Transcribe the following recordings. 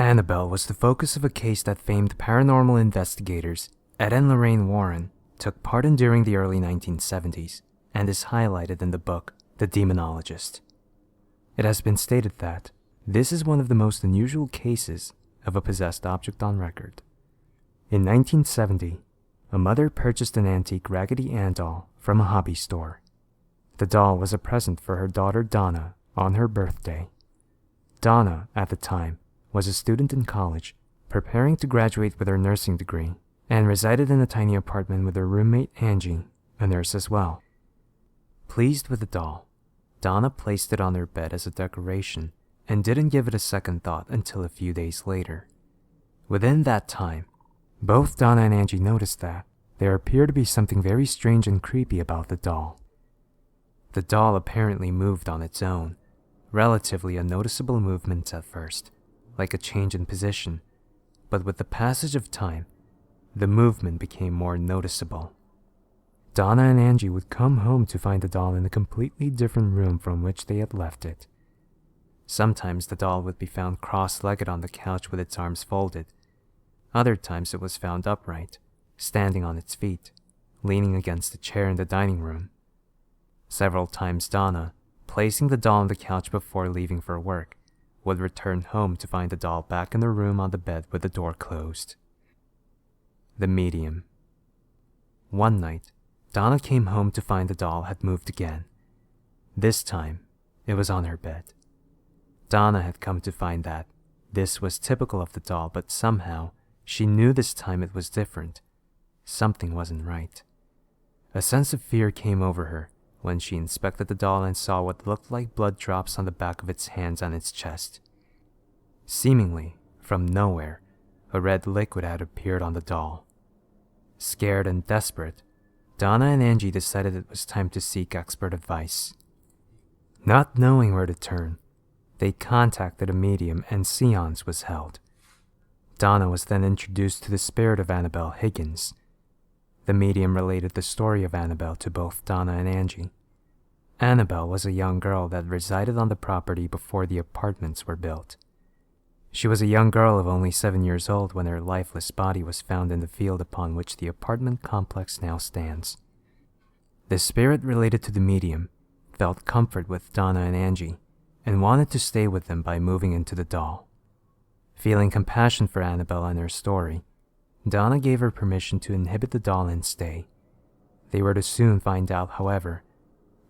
Annabelle was the focus of a case that famed paranormal investigators Ed and Lorraine Warren took part in during the early 1970s and is highlighted in the book The Demonologist. It has been stated that this is one of the most unusual cases of a possessed object on record. In 1970, a mother purchased an antique Raggedy Ann doll from a hobby store. The doll was a present for her daughter Donna on her birthday. Donna, at the time, was a student in college, preparing to graduate with her nursing degree, and resided in a tiny apartment with her roommate Angie, a nurse as well. Pleased with the doll, Donna placed it on her bed as a decoration and didn't give it a second thought until a few days later. Within that time, both Donna and Angie noticed that there appeared to be something very strange and creepy about the doll. The doll apparently moved on its own, relatively unnoticeable movements at first, like a change in position, but with the passage of time, the movement became more noticeable. Donna and Angie would come home to find the doll in a completely different room from which they had left it. Sometimes the doll would be found cross-legged on the couch with its arms folded. Other times it was found upright, standing on its feet, leaning against a chair in the dining room. Several times Donna, placing the doll on the couch before leaving for work, would return home to find the doll back in the room on the bed with the door closed. The medium. One night, Donna came home to find the doll had moved again. This time, it was on her bed. Donna had come to find that this was typical of the doll, but somehow she knew this time it was different. Something wasn't right. A sense of fear came over her when she inspected the doll and saw what looked like blood drops on the back of its hands and its chest. Seemingly, from nowhere, a red liquid had appeared on the doll. Scared and desperate, Donna and Angie decided it was time to seek expert advice. Not knowing where to turn, they contacted a medium and seance was held. Donna was then introduced to the spirit of Annabelle Higgins. The medium related the story of Annabelle to both Donna and Angie. Annabelle was a young girl that resided on the property before the apartments were built. She was a young girl of only 7 years old when her lifeless body was found in the field upon which the apartment complex now stands. The spirit related to the medium felt comfort with Donna and Angie and wanted to stay with them by moving into the doll. Feeling compassion for Annabelle and her story, Donna gave her permission to inhabit the doll and stay. They were to soon find out, however,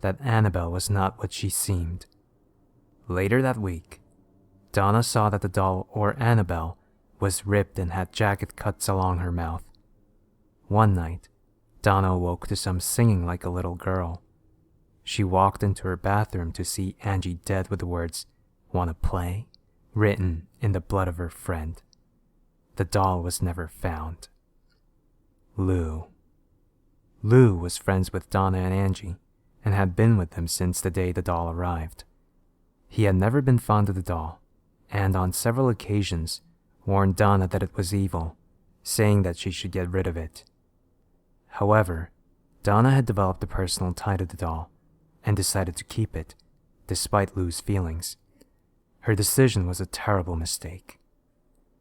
that Annabelle was not what she seemed. Later that week, Donna saw that the doll, or Annabelle, was ripped and had jagged cuts along her mouth. One night, Donna awoke to some singing like a little girl. She walked into her bathroom to see Angie dead with the words, "Wanna play?" written in the blood of her friend. The doll was never found. Lou was friends with Donna and Angie and had been with them since the day the doll arrived. He had never been fond of the doll, and on several occasions warned Donna that it was evil, saying that she should get rid of it. However, Donna had developed a personal tie to the doll and decided to keep it, despite Lou's feelings. Her decision was a terrible mistake.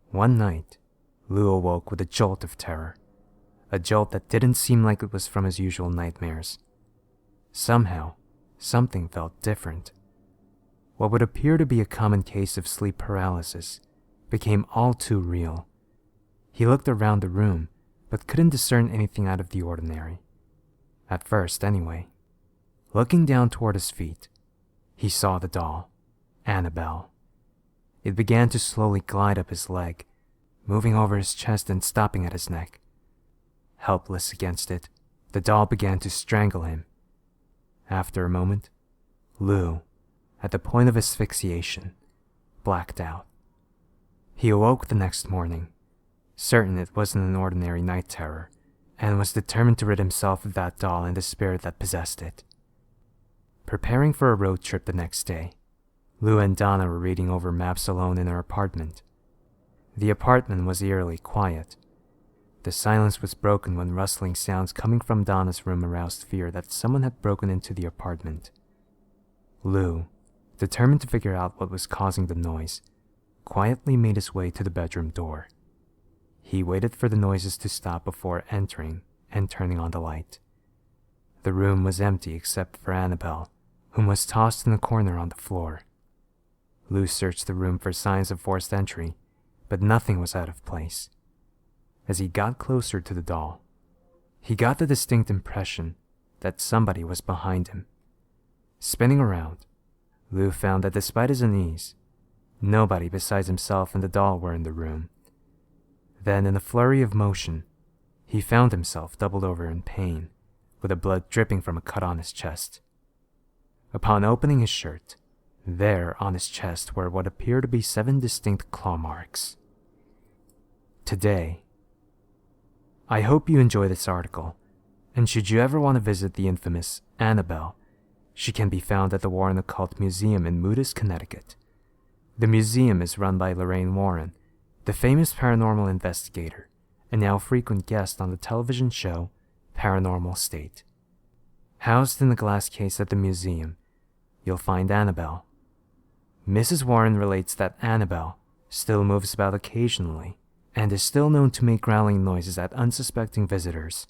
One night, Lou awoke with a jolt of terror, a jolt that didn't seem like it was from his usual nightmares. Somehow, something felt different. What would appear to be a common case of sleep paralysis became all too real. He looked around the room, but couldn't discern anything out of the ordinary. At first, anyway. Looking down toward his feet, he saw the doll, Annabelle. It began to slowly glide up his leg, moving over his chest and stopping at his neck. Helpless against it, the doll began to strangle him. After a moment, Lou, at the point of asphyxiation, blacked out. He awoke the next morning, certain it wasn't an ordinary night terror, and was determined to rid himself of that doll and the spirit that possessed it. Preparing for a road trip the next day, Lou and Donna were reading over maps alone in her apartment. The apartment was eerily quiet. The silence was broken when rustling sounds coming from Donna's room aroused fear that someone had broken into the apartment. Lou, determined to figure out what was causing the noise, quietly made his way to the bedroom door. He waited for the noises to stop before entering and turning on the light. The room was empty except for Annabelle, whom was tossed in a corner on the floor. Lou searched the room for signs of forced entry, but nothing was out of place. As he got closer to the doll, he got the distinct impression that somebody was behind him. Spinning around, Lou found that despite his unease, nobody besides himself and the doll were in the room. Then, in a flurry of motion, he found himself doubled over in pain, with the blood dripping from a cut on his chest. Upon opening his shirt, there on his chest were what appeared to be 7 distinct claw marks. Today, I hope you enjoy this article, and should you ever want to visit the infamous Annabelle, she can be found at the Warren Occult Museum in Moodus, Connecticut. The museum is run by Lorraine Warren, the famous paranormal investigator, and now frequent guest on the television show Paranormal State. Housed in the glass case at the museum, you'll find Annabelle. Mrs. Warren relates that Annabelle still moves about occasionally and is still known to make growling noises at unsuspecting visitors